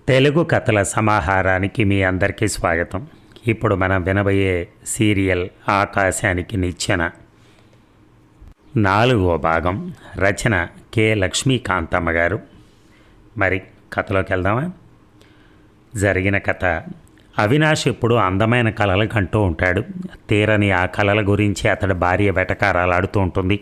తెలుగు కథల సమాహారానికి మీ అందరికీ స్వాగతం. ఇప్పుడు మనం వినబోయే సీరియల్ ఆకాశానికి నిచ్చెన 4వ భాగం. రచన కె లక్ష్మీకాంతమ్మ గారు. మరి కథలోకి వెళ్దామా? జరిగిన కథ. అవినాష్ ఎప్పుడు అందమైన కలలు కంటూ ఉంటాడు. తీరని ఆ కలల గురించి అతడి భార్య వెటకారాలాడుతూ ఉంటుంది.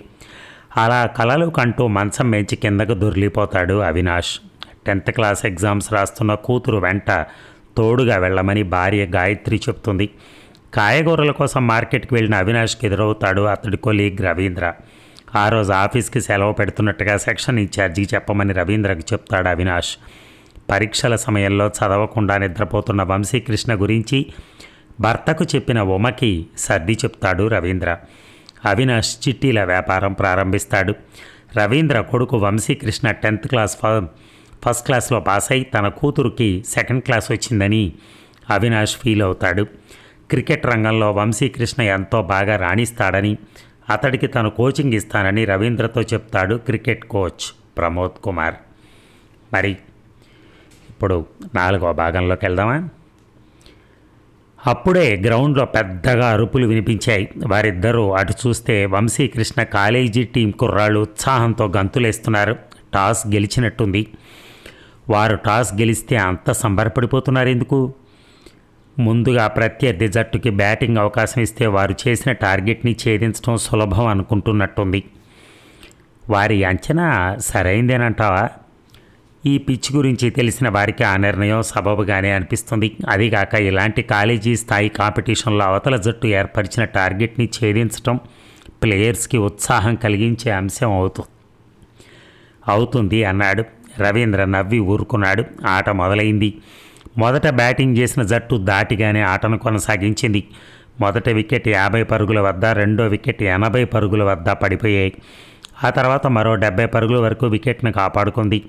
అలా కలలు కంటూ మంచం మేంచి కిందకు దొర్లిపోతాడు అవినాష్. 10th క్లాస్ ఎగ్జామ్స్ రాస్తున్న కూతురు వెంట తోడుగా వెళ్ళమని భార్య గాయత్రి చెప్తుంది. కాయగూరల కోసం మార్కెట్కి వెళ్ళిన అవినాష్కి ఎదురవుతాడు అతడి కొలీగ్ రవీంద్ర. ఆ రోజు ఆఫీస్కి సెలవు పెడుతున్నట్టుగా సెక్షన్ ఇన్ఛార్జికి చెప్పమని రవీంద్రకి చెప్తాడు అవినాష్. పరీక్షల సమయంలో చదవకుండా నిద్రపోతున్న వంశీకృష్ణ గురించి భర్తకు చెప్పిన ఉమకి సర్ది చెప్తాడు రవీంద్ర. అవినాష్ చిట్టీల వ్యాపారం ప్రారంభిస్తాడు. రవీంద్ర కొడుకు వంశీకృష్ణ 10th క్లాస్ ఫస్ట్ క్లాస్లో పాస్ అయి తన కూతురుకి 2nd క్లాస్ వచ్చిందని అవినాష్ ఫీల్ అవుతాడు. క్రికెట్ రంగంలో వంశీకృష్ణ ఎంతో బాగా రాణిస్తాడని, అతడికి తను కోచింగ్ ఇస్తానని రవీంద్రతో చెప్తాడు క్రికెట్ కోచ్ ప్రమోద్ కుమార్. మరి ఇప్పుడు 4వ భాగంలోకి వెళ్దామా? అప్పుడే గ్రౌండ్లో పెద్దగా అరుపులు వినిపించాయి. వారిద్దరూ అటు చూస్తే వంశీకృష్ణ కాలేజీ టీం కుర్రాళ్ళు ఉత్సాహంతో గంతులేస్తున్నారు. టాస్ గెలిచినట్టుంది. వారు టాస్ గెలిస్తే అంత సంబరపడిపోతున్నారు ఎందుకు? ముందుగా ప్రత్యర్థి జట్టుకి బ్యాటింగ్ అవకాశం ఇస్తే వారు చేసిన టార్గెట్ని ఛేదించడం సులభం అనుకుంటున్నట్టుంది. వారి అంచనా సరైందేనంటావా? ఈ పిచ్ గురించి తెలిసిన వారికి ఆ నిర్ణయం సబబుగానే అనిపిస్తుంది. అదిగాక ఇలాంటి కాలేజీ స్థాయి కాంపిటీషన్లో అవతల జట్టు ఏర్పరిచిన టార్గెట్ని ఛేదించడం ప్లేయర్స్కి ఉత్సాహం కలిగించే అంశం అవుతుంది అన్నాడు. రవీంద్ర నవ్వి ఊరుకున్నాడు. ఆట మొదలైంది. మొదట బ్యాటింగ్ చేసిన జట్టు దాటిగానే ఆటను కొనసాగించింది. మొదటి వికెట్ 50 పరుగుల వద్ద, రెండో వికెట్ 80 పరుగుల వద్ద పడిపోయాయి. ఆ తర్వాత మరో 70 పరుగుల వరకు వికెట్ను కాపాడుకుంది.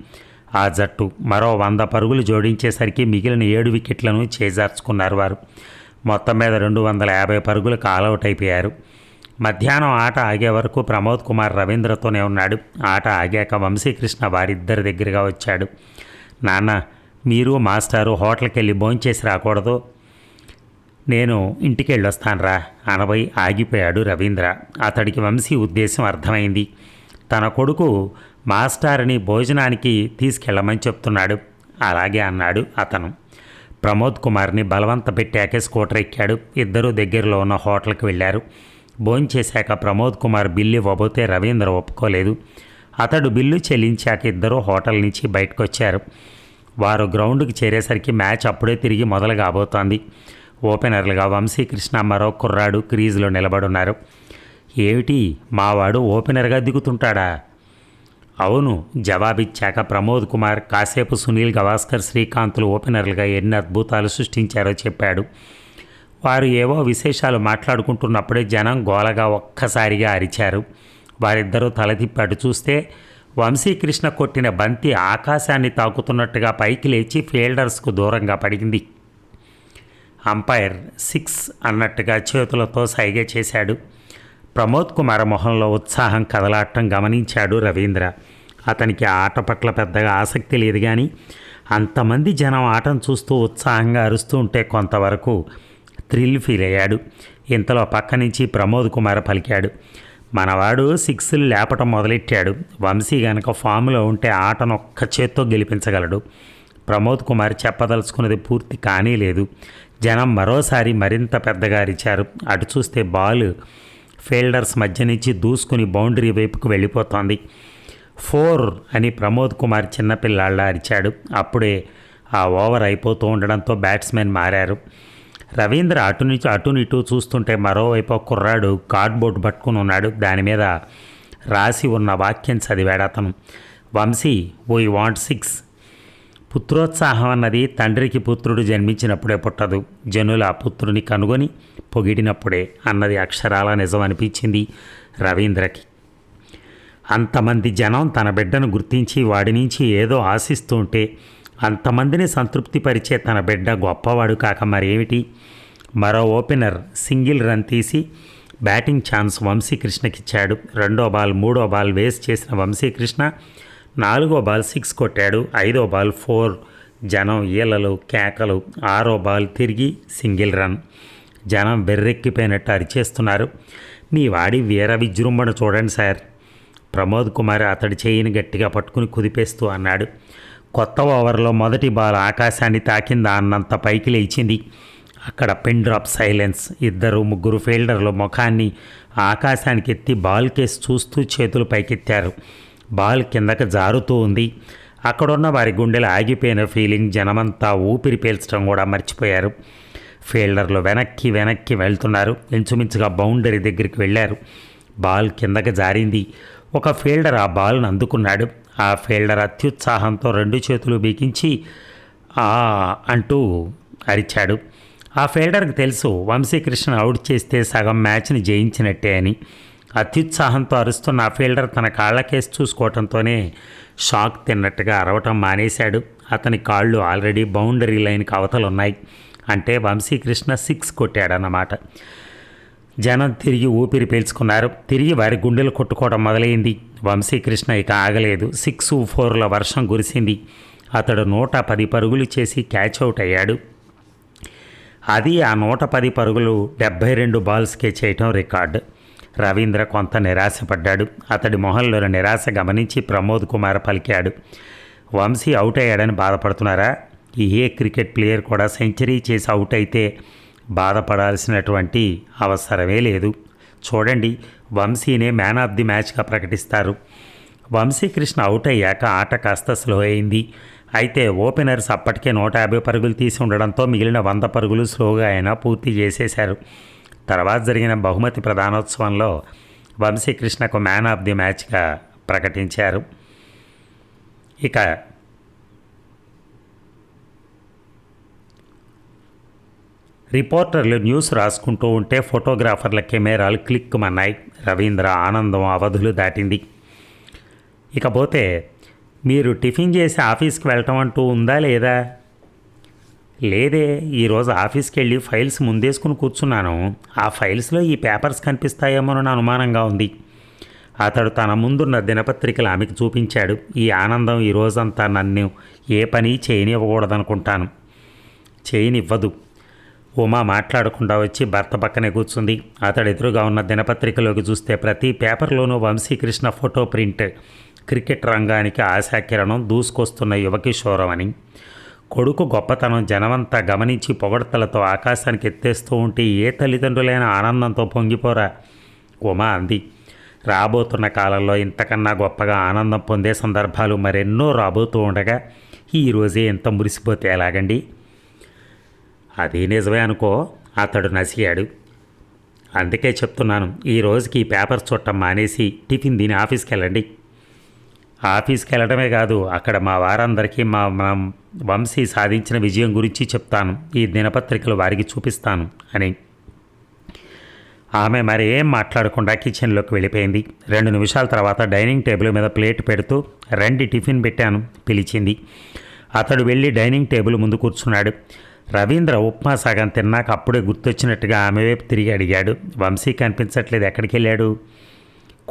ఆ జట్టు మరో 100 పరుగులు జోడించేసరికి మిగిలిన 7 వికెట్లను చేజార్చుకున్నారు వారు. మొత్తం మీద 250 పరుగులకు ఆల్అవుట్ అయిపోయారు. మధ్యాహ్నం ఆట ఆగే వరకు ప్రమోద్ కుమార్ రవీంద్రతోనే ఉన్నాడు. ఆట ఆగాక వంశీకృష్ణ వారిద్దరి దగ్గరగా వచ్చాడు. నాన్న, మీరు మాస్టారు హోటల్కి వెళ్ళి భోంచేసి రాకూడదు? నేను ఇంటికి వెళ్ళొస్తానురా అనబోయి ఆగిపోయాడు రవీంద్ర. అతడికి వంశీ ఉద్దేశం అర్థమైంది. తన కొడుకు మాస్టార్ని భోజనానికి తీసుకెళ్ళమని చెప్తున్నాడు. అలాగే అన్నాడు అతను. ప్రమోద్ కుమార్ని బలవంత పెట్టాకే స్కూటర్ ఎక్కాడు. ఇద్దరూ దగ్గరలో ఉన్న హోటల్కి వెళ్ళారు. భోంచేశాక ప్రమోద్ కుమార్ బిల్లు ఇవ్వబోతే రవీంద్ర ఒప్పుకోలేదు. అతడు బిల్లు చెల్లించాక ఇద్దరూ హోటల్ నుంచి బయటకు వచ్చారు. వారు గ్రౌండ్కి చేరేసరికి మ్యాచ్ అప్పుడే తిరిగి మొదలు కాబోతోంది. ఓపెనర్లుగా వంశీకృష్ణ మరో కుర్రాడు క్రీజ్లో నిలబడున్నారు. ఏమిటి, మావాడు ఓపెనర్గా దిగుతుంటాడా? అవును, జవాబిచ్చాక ప్రమోద్ కుమార్ కాసేపు సునీల్ గవాస్కర్, శ్రీకాంత్లు ఓపెనర్లుగా ఎన్ని అద్భుతాలు సృష్టించారో చెప్పాడు. వారు ఏవో విశేషాలు మాట్లాడుకుంటున్నప్పుడే జనం గోలగా ఒక్కసారిగా అరిచారు. వారిద్దరూ తల తిప్పాడు చూస్తే వంశీకృష్ణ కొట్టిన బంతి ఆకాశాన్ని తాకుతున్నట్టుగా పైకి లేచి ఫీల్డర్స్కు దూరంగా పడింది. అంపైర్ 6 అన్నట్టుగా చేతులతో సైగ చేశాడు. ప్రమోద్ కుమార్ మొహంలో ఉత్సాహం కదలాటం గమనించాడు రవీంద్ర. అతనికి ఆట పట్ల పెద్దగా ఆసక్తి లేదు, కానీ అంతమంది జనం ఆటను చూస్తూ ఉత్సాహంగా అరుస్తూ ఉంటే కొంతవరకు థ్రిల్ ఫీల్ అయ్యాడు. ఇంతలో పక్క నుంచి ప్రమోద్ కుమార్ పలికాడు. మనవాడు 6లు లేపటం మొదలెట్టాడు. వంశీ గనక ఫామ్లో ఉంటే ఆటను ఒక్క చేత్తో గెలిపించగలడు. ప్రమోద్ కుమార్ చెప్పదలుచుకున్నది పూర్తి కానీ లేదు. జనం మరోసారి మరింత పెద్దగా అరిచారు. అటు చూస్తే బాల్ ఫీల్డర్స్ మధ్య నుంచి దూసుకుని బౌండరీ వైపుకు వెళ్ళిపోతోంది. 4 అని ప్రమోద్ కుమార్ చిన్నపిల్లాళ్ళ అరిచాడు. అప్పుడే ఆ ఓవర్ అయిపోతూ ఉండడంతో బ్యాట్స్మెన్ మారారు. రవీంద్ర అటు ఇటు చూస్తుంటే మరోవైపు కుర్రాడు కార్డ్బోర్డ్ పట్టుకుని ఉన్నాడు. దాని మీద రాసి ఉన్న వాక్యం చదివాడు అతను. Vamsi, we want 6. పుత్రోత్సాహం అన్నది తండ్రికి పుత్రుడు జన్మించినప్పుడే పుట్టదు, జనుల ఆ పుత్రుని కనుగొని పొగిడినప్పుడే అన్నది అక్షరాల నిజం అనిపించింది రవీంద్రకి. అంతమంది జనం తన బిడ్డను గుర్తించి వాడి నుంచి ఏదో ఆశిస్తూ ఉంటే అంతమందిని సంతృప్తిపరిచే తన బిడ్డ గొప్పవాడు కాక మరేమిటి? మరో ఓపెనర్ సింగిల్ రన్ తీసి బ్యాటింగ్ ఛాన్స్ వంశీకృష్ణకిచ్చాడు. 2వ బాల్ 3వ బాల్ వేస్ట్ చేసిన వంశీకృష్ణ 4వ బాల్ 6 కొట్టాడు. 5వ బాల్ 4 జనం ఈలలు కేకలు. ఆరో బాల్ తిరిగి సింగిల్ రన్. జనం బెర్రెక్కిపోయినట్టు అరిచేస్తున్నారు. మీ వాడి వీర విజృంభణ చూడండి సార్. ప్రమోద్ కుమార్ అతడి చేయిని గట్టిగా పట్టుకుని కుదిపేస్తూ అన్నాడు. కొత్త ఓవర్లో మొదటి బాల్ ఆకాశాన్ని తాకిందా అన్నంత పైకి లేచింది. అక్కడ పిన్ డ్రాప్ సైలెన్స్. ఇద్దరు ముగ్గురు ఫీల్డర్లు ముఖాన్ని ఆకాశానికి ఎత్తి బాల్ కేసు చూస్తూ చేతులు పైకెత్తారు. బాల్ కిందకి జారుతూ ఉంది. అక్కడున్న వారి గుండెలు ఆగిపోయిన ఫీలింగ్. జనమంతా ఊపిరి పీల్చడం కూడా మర్చిపోయారు. ఫీల్డర్లు వెనక్కి వెనక్కి వెళ్తున్నారు. ఇంచుమించుగా బౌండరీ దగ్గరికి వెళ్ళారు. బాల్ కిందకి జారింది. ఒక ఫీల్డర్ ఆ బాల్ను అందుకున్నాడు. ఆ ఫీల్డర్ అత్యుత్సాహంతో రెండు చేతులు బిగించి అంటూ అరిచాడు. ఆ ఫీల్డర్కి తెలుసు వంశీకృష్ణ అవుట్ చేస్తే సగం మ్యాచ్ని జయించినట్టే అని. అత్యుత్సాహంతో అరుస్తున్న ఆ ఫీల్డర్ తన కాళ్ళకేసి చూసుకోవడంతోనే షాక్ తిన్నట్టుగా అరవటం మానేశాడు. అతని కాళ్ళు ఆల్రెడీ బౌండరీ లైన్కి అవతలున్నాయి. అంటే వంశీకృష్ణ 6 కొట్టాడన్నమాట. జనం తిరిగి ఊపిరి పీల్చుకున్నారు. తిరిగి వారి గుండెలు కొట్టుకోవడం మొదలైంది. వంశీకృష్ణ ఇక ఆగలేదు. 6, 4ల వర్షం కురిసింది. అతడు 110 పరుగులు చేసి క్యాచ్ అవుట్ అయ్యాడు. అది ఆ 110 పరుగులు 72 బాల్స్కే చేయటం రికార్డు. రవీంద్ర కొంత నిరాశపడ్డాడు. అతడి మొహంలోని నిరాశ గమనించి ప్రమోద్ కుమార్ పలికాడు. వంశీ అవుట్ అయ్యాడని బాధపడుతున్నారా? ఏ క్రికెట్ ప్లేయర్ కూడా సెంచరీ చేసి అవుట్ అయితే బాధపడాల్సినటువంటి అవసరమే లేదు. చూడండి, వంశీనే మ్యాన్ ఆఫ్ ది మ్యాచ్గా ప్రకటిస్తారు. వంశీకృష్ణ అవుట్ అయ్యాక ఆట కాస్త స్లో అయింది. అయితే ఓపెనర్స్ అప్పటికే 150 పరుగులు తీసి ఉండడంతో మిగిలిన 100 పరుగులు స్లోగా అయినా పూర్తి చేసేశారు. తర్వాత జరిగిన బహుమతి ప్రధానోత్సవంలో వంశీకృష్ణకు మ్యాన్ ఆఫ్ ది మ్యాచ్గా ప్రకటించారు. ఇక రిపోర్టర్లు న్యూస్ రాసుకుంటూ ఉంటే ఫోటోగ్రాఫర్ల కెమెరాలు క్లిక్కుమన్నాయి. రవీంద్ర ఆనందం అవధులు దాటింది. ఇకపోతే మీరు టిఫిన్ చేసి ఆఫీస్కి వెళ్ళటం అంటూ ఉందా లేదా? లేదే, ఈరోజు ఆఫీస్కి వెళ్ళి ఫైల్స్ ముందేసుకుని కూర్చున్నాను. ఆ ఫైల్స్లో ఈ పేపర్స్ కనిపిస్తాయేమోనని అనుమానంగా ఉంది. అతడు తన ముందున్న దినపత్రికలు ఆమెకు చూపించాడు. ఈ ఆనందం ఈ రోజంతా నన్ను ఏ పని చేయనివ్వకూడదనుకుంటాను. చేయనివ్వదు. ఉమా మాట్లాడకుండా వచ్చి భర్త పక్కనే కూర్చుంది. అతడు ఎదురుగా ఉన్న దినపత్రికలోకి చూస్తే ప్రతి పేపర్లోనూ వంశీకృష్ణ ఫోటో ప్రింట్. క్రికెట్ రంగానికి ఆశాకిరణం, దూసుకొస్తున్న యువకిషోరం అని. కొడుకు గొప్పతనం జనమంతా గమనించి పొగడ్తలతో ఆకాశానికి ఎత్తేస్తూ ఉంటే ఏ తల్లిదండ్రులైన ఆనందంతో పొంగిపోరా? ఉమా అంది. రాబోతున్న కాలంలో ఇంతకన్నా గొప్పగా ఆనందం పొందే సందర్భాలు మరెన్నో రాబోతూ ఉండగా ఈరోజే ఎంత మురిసిపోతే ఎలాగండి? అది నిజమే అనుకో, అతడు నసిగాడు. అందుకే చెప్తున్నాను, ఈ రోజుకి ఈ పేపర్ చూడటం మానేసి టిఫిన్ తిని ఆఫీస్కి వెళ్ళండి. ఆఫీస్కి వెళ్ళడమే కాదు, అక్కడ మా వారందరికీ మనం వంశీ సాధించిన విజయం గురించి చెప్తాను. ఈ దినపత్రికలు వారికి చూపిస్తాను అని. ఆమె మరేం మాట్లాడకుండా కిచెన్లోకి వెళ్ళిపోయింది. 2 నిమిషాల తర్వాత డైనింగ్ టేబుల్ మీద ప్లేట్ పెడుతూ రండి టిఫిన్ పెట్టాను పిలిచింది. అతడు వెళ్ళి డైనింగ్ టేబుల్ ముందు కూర్చున్నాడు. రవీంద్ర ఉప్మా సగం తిన్నాక అప్పుడే గుర్తొచ్చినట్టుగా ఆమె వైపు తిరిగి అడిగాడు. వంశీ కనిపించట్లేదు, ఎక్కడికి వెళ్ళాడు?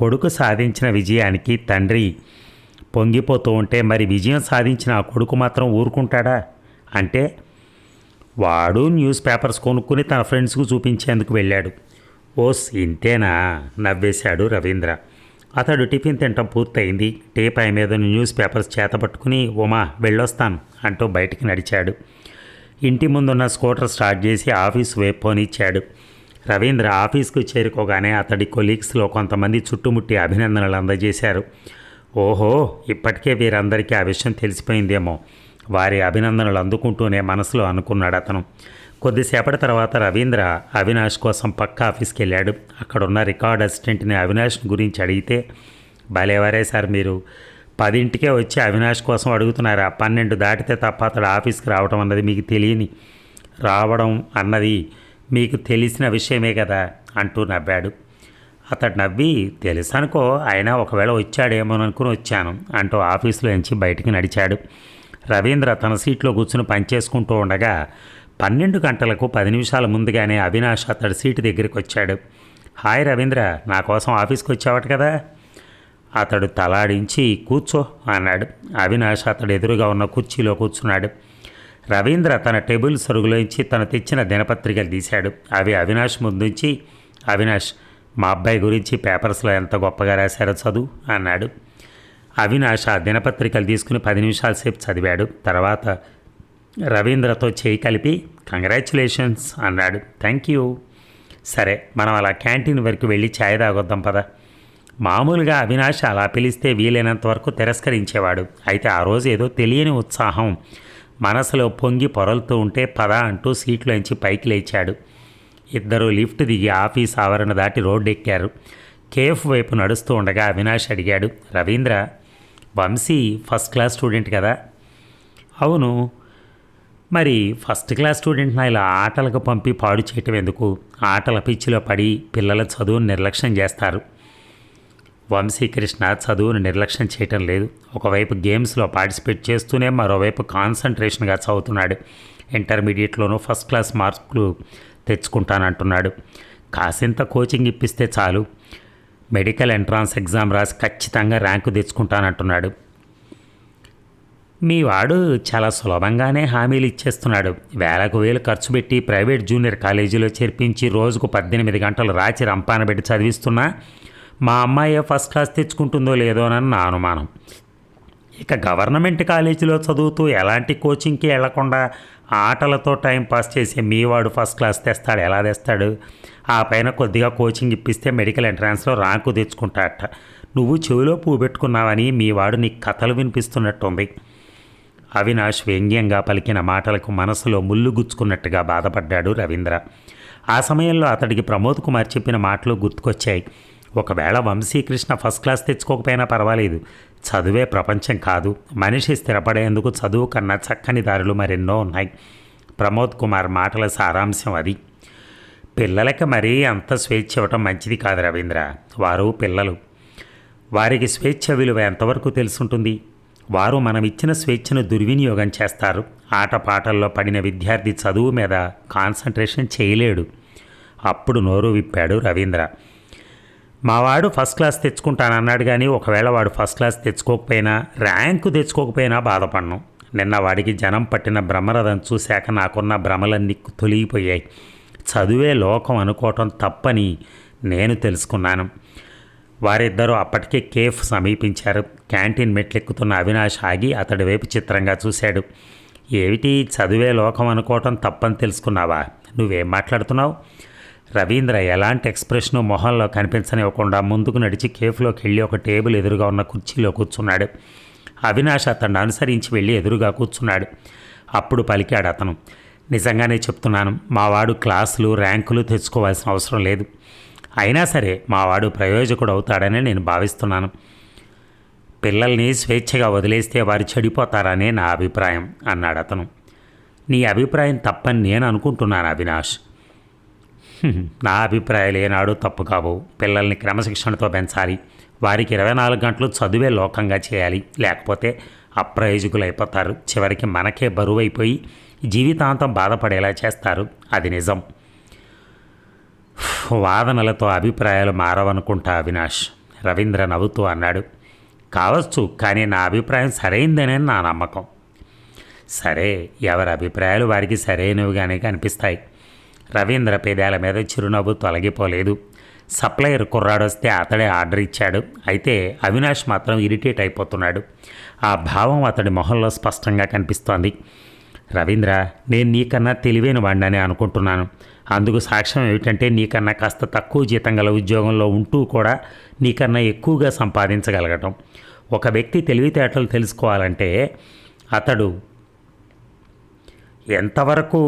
కొడుకు సాధించిన విజయానికి తండ్రి పొంగిపోతూ ఉంటే మరి విజయం సాధించిన ఆ కొడుకు మాత్రం ఊరుకుంటాడా? అంటే వాడు న్యూస్ పేపర్స్ కొనుక్కుని తన ఫ్రెండ్స్కు చూపించేందుకు వెళ్ళాడు. ఓస్ ఇంతేనా? నవ్వేశాడు రవీంద్ర. అతడు టిఫిన్ తినటం పూర్తయింది. టీపై మీద న్యూస్ పేపర్స్ చేతపట్టుకుని ఉమా వెళ్ళొస్తాను అంటూ బయటికి నడిచాడు. ఇంటి ముందున్న స్కూటర్ స్టార్ట్ చేసి ఆఫీసు వైపు పోనిచ్చాడు. రవీంద్ర ఆఫీస్కు చేరుకోగానే అతడి కొలీగ్స్లో కొంతమంది చుట్టుముట్టి అభినందనలు అందజేశారు. ఓహో, ఇప్పటికే వీరందరికీ ఆ విషయం తెలిసిపోయిందేమో. వారి అభినందనలు అందుకుంటూనే మనసులో అనుకున్నాడు అతను. కొద్దిసేపటి తర్వాత రవీంద్ర అవినాష్ కోసం పక్క ఆఫీస్కి వెళ్ళాడు. అక్కడున్న రికార్డ్ అసిస్టెంట్ని అవినాష్ గురించి అడిగితే, భలేవారే సార్, మీరు 10ంటికే వచ్చి అవినాష్ కోసం అడుగుతున్నారా? 12 దాటితే తప్ప అతడు ఆఫీస్కి రావడం అన్నది మీకు తెలిసిన విషయమే కదా అంటూ నవ్వాడు. అతడు నవ్వి, తెలుసు అనుకో, అయినా ఒకవేళ వచ్చాడేమోననుకుని వచ్చాను అంటూ ఆఫీసులో నుంచి బయటికి నడిచాడు. రవీంద్ర తన సీట్లో కూర్చుని పనిచేసుకుంటూ ఉండగా 12 గంటలకు 10 నిమిషాల ముందుగానే అవినాష్ అతడి సీటు దగ్గరికి వచ్చాడు. హాయ్ రవీంద్ర, నా కోసం ఆఫీస్కి వచ్చావట కదా? అతడు తలాడించి కూర్చో అన్నాడు. అవినాష్ అతడు ఎదురుగా ఉన్న కుర్చీలో కూర్చున్నాడు. రవీంద్ర తన టేబుల్ సరుగులోంచి తను తెచ్చిన దినపత్రికలు తీశాడు. అవి అవినాష్ ముందుంచి, అవినాష్, మా అబ్బాయి గురించి పేపర్స్లో ఎంత గొప్పగా రాశారో చదువు అన్నాడు. అవినాష్ ఆ దినపత్రికలు తీసుకుని 10 నిమిషాల సేపు చదివాడు. తర్వాత రవీంద్రతో చేయి కలిపి కంగ్రాచ్యులేషన్స్ అన్నాడు. Thank you. సరే, మనం అలా క్యాంటీన్ వరకు వెళ్ళి ఛాయ్ తాగొద్దాం పద. మామూలుగా అవినాష్ అలా పిలిస్తే వీలైనంత వరకు తిరస్కరించేవాడు. అయితే ఆ రోజు ఏదో తెలియని ఉత్సాహం మనసులో పొంగి పొరలుతూ ఉంటే పద అంటూ సీట్లోంచి పైకి లేచాడు. ఇద్దరు లిఫ్ట్ దిగి ఆఫీస్ ఆవరణ దాటి రోడ్డు ఎక్కారు. కేఫ్ వైపు నడుస్తూ ఉండగా అవినాష్ అడిగాడు, Ravindra, Vamshi first class student కదా? అవును. మరి ఫస్ట్ క్లాస్ స్టూడెంట్ని ఇలా ఆటలకు పంపి పాడు చేయటం ఎందుకు? ఆటల పిచ్చిలో పడి పిల్లల చదువును నిర్లక్ష్యం చేస్తారు. వంశీకృష్ణ చదువును నిర్లక్ష్యం చేయటం లేదు. ఒకవైపు గేమ్స్లో పార్టిసిపేట్ చేస్తూనే మరోవైపు కాన్సన్ట్రేషన్గా చదువుతున్నాడు. ఇంటర్మీడియట్లోనూ ఫస్ట్ క్లాస్ మార్కులు తెచ్చుకుంటానంటున్నాడు. కాసింత కోచింగ్ ఇప్పిస్తే చాలు, మెడికల్ ఎంట్రన్స్ ఎగ్జామ్ రాసి ఖచ్చితంగా ర్యాంకు తెచ్చుకుంటానంటున్నాడు. మీ వాడు చాలా సులభంగానే హామీలు ఇచ్చేస్తున్నాడు. వేలకు వేలు ఖర్చు పెట్టి ప్రైవేట్ జూనియర్ కాలేజీలో చేర్పించి రోజుకు 18 గంటలు రాచి రంపాన పెట్టి చదివిస్తున్నా మా అమ్మాయి ఫస్ట్ క్లాస్ తెచ్చుకుంటుందో లేదోనని నా అనుమానం. ఇక గవర్నమెంట్ కాలేజీలో చదువుతూ ఎలాంటి కోచింగ్కి వెళ్లకుండా ఆటలతో టైం పాస్ చేసే మీ వాడు ఫస్ట్ క్లాస్ తెస్తాడు. ఎలా తెస్తాడు? ఆ పైన కొద్దిగా కోచింగ్ ఇప్పిస్తే మెడికల్ ఎంట్రన్స్లో ర్యాంకు తెచ్చుకుంటాడట. నువ్వు చెవిలో పువ్వు పెట్టుకున్నావని మీ వాడు నీకు కథలు వినిపిస్తున్నట్టుంది. అవినాష్ వ్యంగ్యంగా పలికిన మాటలకు మనసులో ముళ్ళు గుచ్చుకున్నట్టుగా బాధపడ్డాడు రవీంద్ర. ఆ సమయంలో అతడికి ప్రమోద్ కుమార్ చెప్పిన మాటలు గుర్తుకొచ్చాయి. ఒకవేళ వంశీకృష్ణ ఫస్ట్ క్లాస్ తెచ్చుకోకపోయినా పర్వాలేదు, చదువే ప్రపంచం కాదు. మనిషి స్థిరపడేందుకు చదువు కన్నా చక్కని దారులు మరెన్నో ఉన్నాయి. ప్రమోద్ కుమార్ మాటల సారాంశం అది. పిల్లలకి మరీ అంత స్వేచ్ఛ ఇవ్వటం మంచిది కాదు రవీంద్ర. వారు పిల్లలు, వారికి స్వేచ్ఛ విలువ ఎంతవరకు తెలుసుంటుంది? వారు మనం ఇచ్చిన స్వేచ్ఛను దుర్వినియోగం చేస్తారు. ఆటపాటల్లో పడిన విద్యార్థి చదువు మీద కాన్సన్ట్రేషన్ చేయలేడు. అప్పుడు నోరు విప్పాడు రవీంద్ర. మావాడు ఫస్ట్ క్లాస్ తెచ్చుకుంటానన్నాడు, కానీ ఒకవేళ వాడు ఫస్ట్ క్లాస్ తెచ్చుకోకపోయినా, ర్యాంకు తెచ్చుకోకపోయినా బాధపడను. నిన్న వాడికి జనం పట్టిన బ్రహ్మరథం చూశాక నాకున్న భ్రమలన్నీ తొలగిపోయాయి. చదువే లోకం అనుకోవటం తప్పని నేను తెలుసుకున్నాను. వారిద్దరూ అప్పటికే కేఫ్ సమీపించారు. క్యాంటీన్ మెట్లెక్కుతున్న అవినాష్ ఆగి అతడి వైపు చిత్రంగా చూశాడు. ఏమిటి, చదువే లోకం అనుకోవటం తప్పని తెలుసుకున్నావా? నువ్వేం మాట్లాడుతున్నావు? రవీంద్ర ఎలాంటి ఎక్స్ప్రెషను మొహంలో కనిపించనివ్వకుండా ముందుకు నడిచి కేఫ్లోకి వెళ్ళి ఒక టేబుల్ ఎదురుగా ఉన్న కుర్చీలో కూర్చున్నాడు. అవినాష్ అతన్ని అనుసరించి వెళ్ళి ఎదురుగా కూర్చున్నాడు. అప్పుడు పలికాడు అతను, నిజంగానే చెప్తున్నాను, మావాడు క్లాసులు ర్యాంకులు తెచ్చుకోవాల్సిన అవసరం లేదు. అయినా సరే మావాడు ప్రయోజకుడు అవుతాడని నేను భావిస్తున్నాను. పిల్లల్ని స్వేచ్ఛగా వదిలేస్తే వారు చెడిపోతారనే నా అభిప్రాయం అన్నాడు అతను. నీ అభిప్రాయం తప్పని నేను అనుకుంటున్నాను అవినాష్. నా అభిప్రాయాలు ఏనాడు తప్పు కావు. పిల్లల్ని క్రమశిక్షణతో పెంచాలి. వారికి 24 గంటలు చదువే లోకంగా చేయాలి. లేకపోతే అప్రయోజకులు అయిపోతారు. చివరికి మనకే బరువైపోయి జీవితాంతం బాధపడేలా చేస్తారు. అది నిజం. వాదనలతో అభిప్రాయాలు మారవనుకుంటా అవినాష్, రవీంద్ర నవ్వుతూ అన్నాడు. కావచ్చు, కానీ నా అభిప్రాయం సరైందనే నా నమ్మకం. సరే, ఎవరి అభిప్రాయాలు వారికి సరైనవిగానే కనిపిస్తాయి. రవీంద్ర పేదాల మీద చిరునవ్వు తొలగిపోలేదు. సప్లయర్ కుర్రాడొస్తే అతడే ఆర్డర్ ఇచ్చాడు. అయితే అవినాష్ మాత్రం ఇరిటేట్ అయిపోతున్నాడు. ఆ భావం అతడి మొహంలో స్పష్టంగా కనిపిస్తోంది. రవీంద్ర, నేను నీకన్నా తెలివైన వాడిని అనుకుంటున్నాను. అందుకు సాక్ష్యం ఏమిటంటే నీకన్నా కాస్త తక్కువ జీతం గల ఉద్యోగంలో ఉంటూ కూడా నీకన్నా ఎక్కువగా సంపాదించగలగటం. ఒక వ్యక్తి తెలివితేటలు తెలుసుకోవాలంటే అతడు ఎంతవరకు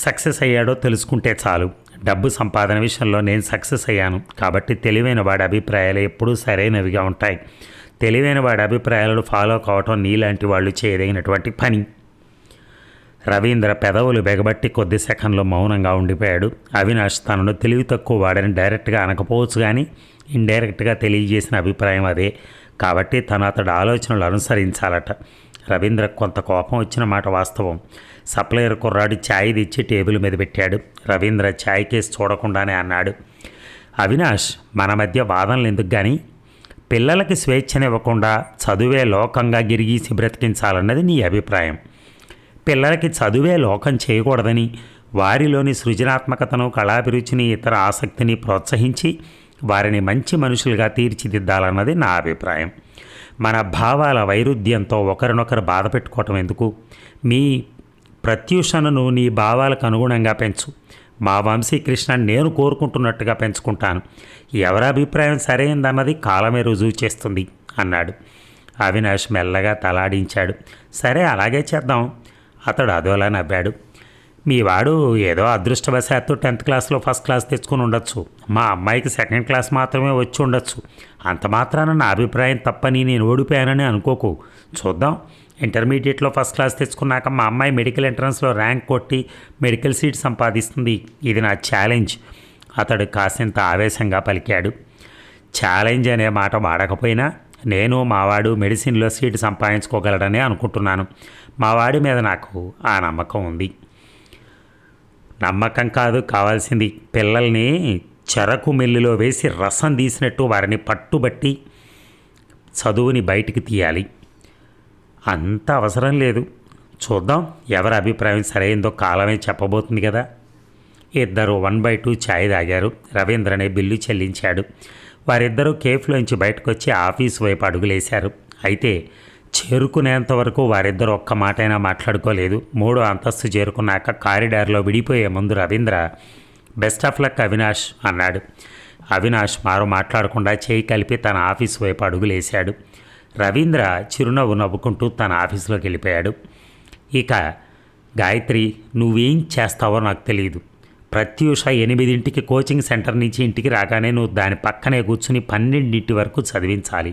సక్సెస్ అయ్యాడో తెలుసుకుంటే చాలు. డబ్బు సంపాదన విషయంలో నేను సక్సెస్ అయ్యాను కాబట్టి తెలివైన వాడి అభిప్రాయాలు ఎప్పుడూ సరైనవిగా ఉంటాయి. తెలివైన వాడి అభిప్రాయాలను ఫాలో కావటం నీలాంటి వాళ్ళు చేయదగినటువంటి పని. రవీంద్ర పెదవులు బెగబట్టి కొద్ది సెకండ్లో మౌనంగా ఉండిపోయాడు. అవినాష్ తనను తెలివి తక్కువ వాడని డైరెక్ట్గా అనకపోవచ్చు, కానీ ఇండైరెక్ట్గా తెలియజేసిన అభిప్రాయం అదే. కాబట్టి తను అతడి ఆలోచనలు అనుసరించాలట. రవీంద్ర కొంత కోపం వచ్చిన మాట వాస్తవం. సప్లయర్ కుర్రాడు ఛాయ్ తెచ్చి టేబుల్ మీద పెట్టాడు. రవీంద్ర ఛాయ్ కేసు చూడకుండానే అన్నాడు, అవినాష్, మన మధ్య వాదనలు ఎందుకు కానీ, పిల్లలకి స్వేచ్ఛనివ్వకుండా చదువే లోకంగా గిరిగీసి బ్రతికించాలన్నది నీ అభిప్రాయం. పిల్లలకి చదువే లోకం చేయకూడదని, వారిలోని సృజనాత్మకతను, కళాభిరుచిని, ఇతర ఆసక్తిని ప్రోత్సహించి వారిని మంచి మనుషులుగా తీర్చిదిద్దాలన్నది నా అభిప్రాయం. మన భావాల వైరుధ్యంతో ఒకరినొకరు బాధ పెట్టుకోవటం ఎందుకు? మీ ప్రత్యూషణను నీ భావాలకు అనుగుణంగా పెంచు. మా వంశీకృష్ణ నేను కోరుకుంటున్నట్టుగా పెంచుకుంటాను. ఎవరి అభిప్రాయం సరైందన్నది కాలమే రుజువు చేస్తుంది అన్నాడు. అవినాష్ మెల్లగా తలాడించాడు. సరే, అలాగే చేద్దాం. అతడు అదోలా నవ్వాడు. మీ వాడు ఏదో అదృష్టవశాత్తు 10th క్లాస్లో ఫస్ట్ క్లాస్ తెచ్చుకుని ఉండొచ్చు. మా అమ్మాయికి 2nd క్లాస్ మాత్రమే వచ్చి ఉండొచ్చు. అంత మాత్రాన నా అభిప్రాయం తప్పని నేను ఓడిపోయానని అనుకోకు. చూద్దాం. ఇంటర్మీడియట్లో ఫస్ట్ క్లాస్ తెచ్చుకున్నాక మా అమ్మాయి మెడికల్ ఎంట్రన్స్లో ర్యాంక్ కొట్టి మెడికల్ సీట్ సంపాదిస్తుంది. ఇది నా ఛాలెంజ్. అతడు కాసింత ఆవేశంగా పలికాడు. ఛాలెంజ్ అనే మాట వాడకపోయినా నేను మావాడు మెడిసిన్లో సీటు సంపాదించుకోగలడనే అనుకుంటున్నాను. మావాడి మీద నాకు ఆ నమ్మకం ఉంది. నమ్మకం కాదు కావాల్సింది, పిల్లల్ని చెరకు మిల్లులో వేసి రసం తీసినట్టు వారిని పట్టుబట్టి చదువుని బయటికి తీయాలి. అంత అవసరం లేదు. చూద్దాం, ఎవరి అభిప్రాయం సరైందో కాలమే చెప్పబోతుంది కదా. ఇద్దరు 1/2 ఛాయ్ తాగారు. రవీంద్రనే బిల్లు చెల్లించాడు. వారిద్దరూ కేఫ్లోంచి బయటకు వచ్చి ఆఫీసు వైపు అడుగులేశారు. అయితే చేరుకునేంత వరకు వారిద్దరూ ఒక్క మాటైనా మాట్లాడుకోలేదు. 3వ అంతస్తు చేరుకున్నాక కారిడార్లో విడిపోయే ముందు Ravindra, best of luck Avinash అన్నాడు. అవినాష్ మారు మాట్లాడకుండా చేయి కలిపి తన ఆఫీసు వైపు అడుగులేశాడు. రవీంద్ర చిరునవ్వు నవ్వుకుంటూ తన ఆఫీసులోకి వెళ్ళిపోయాడు. ఇక గాయత్రి, నువ్వేం చేస్తావో నాకు తెలియదు. ప్రత్యూష 8ంటికి కోచింగ్ సెంటర్ నుంచి ఇంటికి రాగానే నువ్వు దాని పక్కనే కూర్చుని 12 వరకు చదివించాలి.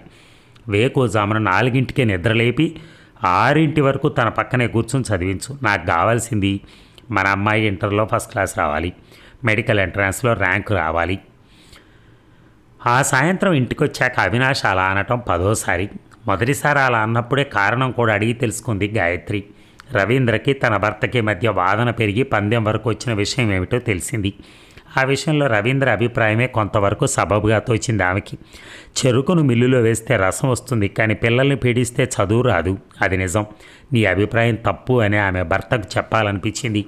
వేకోజామున 4ంటికే నిద్రలేపి 6 వరకు తన పక్కనే కూర్చుని చదివించు. నాకు కావాల్సింది మన అమ్మాయి ఇంటర్లో ఫస్ట్ క్లాస్ రావాలి, మెడికల్ ఎంట్రన్స్లో ర్యాంకు రావాలి. ఆ సాయంత్రం ఇంటికి వచ్చాక అవినాష్ అలా అనటం 10వసారి. మొదటిసారి అలా అన్నప్పుడే కారణం కూడా అడిగి తెలుసుకుంది గాయత్రి. రవీంద్రకి తన భర్తకి మధ్య వాదన పెరిగి పందెం వరకు వచ్చిన విషయం ఏమిటో తెలిసింది. ఆ విషయంలో రవీంద్ర అభిప్రాయమే కొంతవరకు సబబుగా తోచింది ఆమెకి. చెరుకును మిల్లులో వేస్తే రసం వస్తుంది, కానీ పిల్లల్ని పీడిస్తే చదువు రాదు. అది నిజం. నీ అభిప్రాయం తప్పు అని ఆమె భర్తకు చెప్పాలనిపించింది.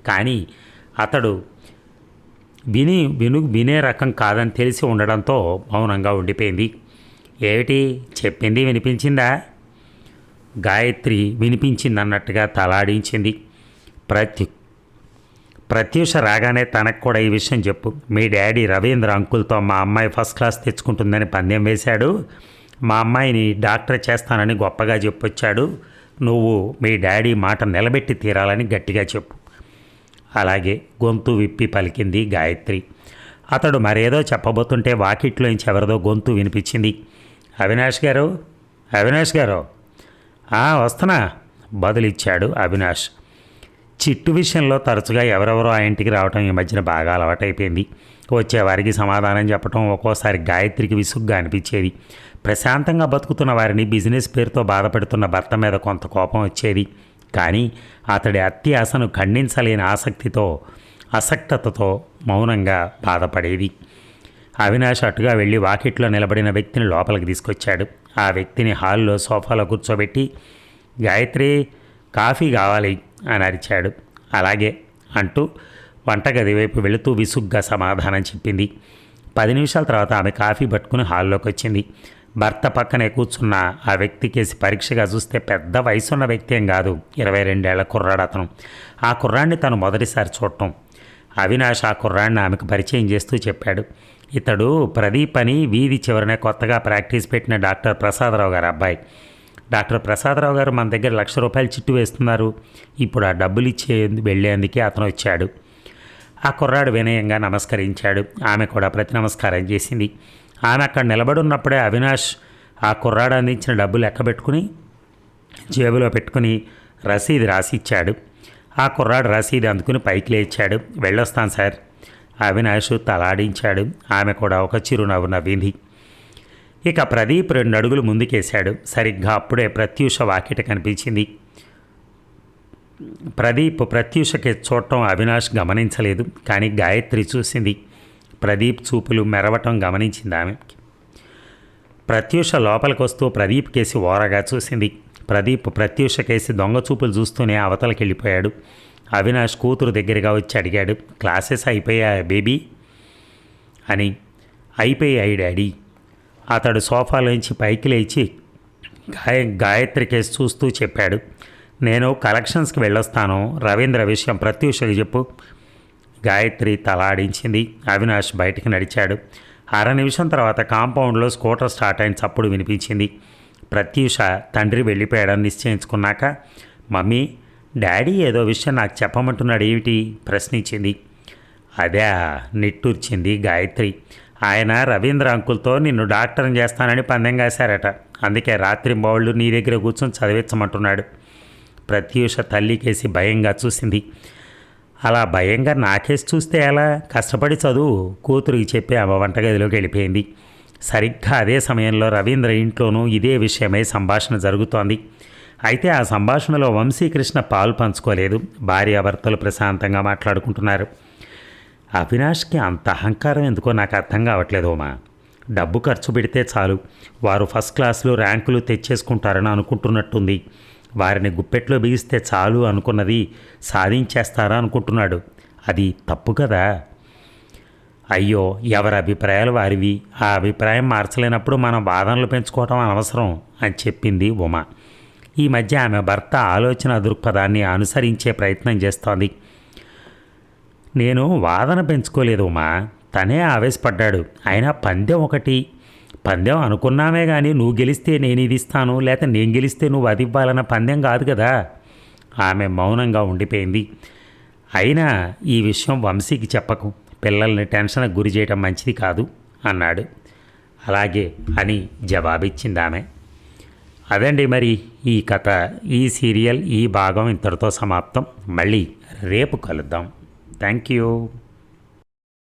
కానీ అతడు వినే రకం కాదని తెలిసి ఉండడంతో మౌనంగా ఉండిపోయింది. ఏమిటి చెప్పింది వినిపించిందా? గాయత్రి వినిపించిందన్నట్టుగా తలాడించింది. ప్రత్యూష రాగానే తనకు కూడా ఈ విషయం చెప్పు. మీ డాడీ రవీంద్ర అంకుల్తో మా అమ్మాయి ఫస్ట్ క్లాస్ తెచ్చుకుంటుందని పందెం వేశాడు. మా అమ్మాయిని డాక్టర్ చేస్తానని గొప్పగా చెప్పొచ్చాడు. నువ్వు మీ డాడీ మాట నిలబెట్టి తీరాలని గట్టిగా చెప్పు. అలాగే గొంతు విప్పి పలికింది గాయత్రి. అతడు మరేదో చెప్పబోతుంటే వాకిట్లోంచి ఎవరిదో గొంతు వినిపించింది. అవినాష్ గారు, అవినాష్ గారు. వస్తున్నా బదులిచ్చాడు అవినాష్. చిట్టు విషయంలో తరచుగా ఎవరెవరో ఆ ఇంటికి రావటం ఈ మధ్యన బాగా అలవాటైపోయింది. వచ్చేవారికి సమాధానం చెప్పడం ఒక్కోసారి గాయత్రికి విసుగ్గా అనిపించేది. ప్రశాంతంగా బతుకుతున్న వారిని బిజినెస్ పేరుతో బాధపెడుతున్న భర్త మీద కొంత కోపం వచ్చేది. కానీ అతడి అత్యాశను ఖండించలేని అసక్తతతో మౌనంగా బాధపడేది. అవినాష్ అటుగా వెళ్ళి వాకిట్లో నిలబడిన వ్యక్తిని లోపలికి తీసుకొచ్చాడు. ఆ వ్యక్తిని హాల్లో సోఫాలో కూర్చోబెట్టి, గాయత్రి కాఫీ కావాలి అని అరిచాడు. అలాగే అంటూ వంటగది వైపు వెళుతూ విసుగ్గా సమాధానం చెప్పింది. 10 నిమిషాల తర్వాత ఆమె కాఫీ పట్టుకుని హాల్లోకి వచ్చింది. భర్త పక్కనే కూర్చున్న ఆ వ్యక్తి కేసి పరీక్షగా చూస్తే పెద్ద వయసున్న వ్యక్తి ఏం కాదు, 22 ఏళ్ల కుర్రాడు అతను. ఆ కుర్రాడిని తను మొదటిసారి చూడటం. అవినాష్ ఆ కుర్రాడిని ఆమెకు పరిచయం చేస్తూ చెప్పాడు. ఇతడు ప్రదీప్ అని వీధి చివరనే కొత్తగా ప్రాక్టీస్ పెట్టిన డాక్టర్ ప్రసాదరావు గారు అబ్బాయి. డాక్టర్ ప్రసాదరావు గారు మన దగ్గర ₹1,00,000 చిట్టు వేస్తున్నారు. ఇప్పుడు ఆ డబ్బులు ఇచ్చే వెళ్ళేందుకే అతను వచ్చాడు. ఆ కుర్రాడు వినయంగా నమస్కరించాడు. ఆమె కూడా ప్రతి నమస్కారం చేసింది. ఆమె అక్కడ నిలబడున్నప్పుడే అవినాష్ ఆ కుర్రాడు అందించిన డబ్బులు లెక్కబెట్టుకుని జేబులో పెట్టుకుని రసీదు రాసిచ్చాడు. ఆ కుర్రాడు రసీదు అందుకుని పైకి లేచాడు. వెళ్ళొస్తాను సార్. అవినాష్ తలాడించాడు. ఆమె కూడా ఒక చిరునవ్వు నవ్వింది. ఇక ప్రదీప్ 2 అడుగులు ముందుకేశాడు. సరిగ్గా అప్పుడే ప్రత్యూష వాకిట కనిపించింది. ప్రత్యూషకి చూడటం అవినాష్ గమనించలేదు, కానీ గాయత్రి చూసింది. ప్రదీప్ చూపులు మెరవటం గమనించింది ఆమె. ప్రత్యూష లోపలికి వస్తూ ప్రదీప్ కేసి ఓరగా చూసింది. ప్రదీప్ ప్రత్యూష కేసి దొంగ చూపులు చూస్తూనే అవతలకి వెళ్ళిపోయాడు. అవినాష్ కూతురు దగ్గరగా వచ్చి అడిగాడు, క్లాసెస్ అయిపోయాయా బేబీ అని. అయిపోయాయి డాడీ. అతడు సోఫాలోంచి పైకి లేచి గాయత్రి కేసు చూస్తూ చెప్పాడు, నేను కలెక్షన్స్కి వెళ్ళొస్తాను. రవీంద్ర విషయం ప్రత్యూషకి చెప్పు. గాయత్రి తలాడించింది. అవినాష్ బయటికి నడిచాడు. అర నిమిషం తర్వాత కాంపౌండ్లో స్కూటర్ స్టార్ట్ అయిన చప్పుడు వినిపించింది. ప్రత్యూష తండ్రి వెళ్ళిపోయాడని నిశ్చయించుకున్నాక, మమ్మీ డాడీ ఏదో విషయం నాకు చెప్పమంటున్నాడు ఏమిటి ప్రశ్నించింది. అదే నిట్టూర్చింది గాయత్రి. ఆయన రవీంద్ర అంకుల్తో నిన్ను డాక్టర్ని చేస్తానని పందెం కాశారట. అందుకే రాత్రి బౌళ్ళు నీ దగ్గర కూర్చొని చదివించమంటున్నాడు. ప్రత్యూష తల్లికేసి భయంగా చూసింది. అలా భయంగా నాకేసి చూస్తే ఎలా? కష్టపడి చదువు కూతురికి చెప్పి ఆమె వంటగదిలోకి వెళ్ళిపోయింది. సరిగ్గా అదే సమయంలో రవీంద్ర ఇంట్లోనూ ఇదే విషయమై సంభాషణ జరుగుతోంది. అయితే ఆ సంభాషణలో వంశీకృష్ణ పాలు పంచుకోలేదు. భార్యాభర్తలు ప్రశాంతంగా మాట్లాడుకుంటున్నారు. అవినాష్కి అంత అహంకారం ఎందుకో నాకు అర్థం కావట్లేదు ఉమా. డబ్బు ఖర్చు పెడితే చాలు, వారు ఫస్ట్ క్లాసులో ర్యాంకులు తెచ్చేసుకుంటారని అనుకుంటున్నట్టుంది. వారిని గుప్పెట్లో బిగిస్తే చాలు అనుకున్నది సాధించేస్తారా అనుకుంటున్నాడు. అది తప్పు కదా. అయ్యో, ఎవరి అభిప్రాయాలు వారివి. ఆ అభిప్రాయం మార్చలేనప్పుడు మనం వాదనలు పెంచుకోవటం అనవసరం అని చెప్పింది ఉమా. ఈ మధ్య ఆమె భర్త ఆలోచన దృక్పథాన్ని అనుసరించే ప్రయత్నం చేస్తోంది. నేను వాదన పెంచుకోలేదు ఉమా, తనే ఆవేశపడ్డాడు. అయినా పందెం అనుకున్నామే కానీ నువ్వు గెలిస్తే నేను ఇది ఇస్తాను, లేక నేను గెలిస్తే నువ్వు అది ఇవ్వాలన్న పందెం కాదు కదా. ఆమె మౌనంగా ఉండిపోయింది. అయినా ఈ విషయం వంశీకి చెప్పకు, పిల్లల్ని టెన్షన్కి గురి చేయటం మంచిది కాదు అన్నాడు. అలాగే అని జవాబిచ్చింది ఆమె. అదండి మరి ఈ కథ, ఈ సీరియల్ ఈ భాగం ఇంతటితో సమాప్తం. మళ్ళీ రేపు కలుద్దాం. Thank you.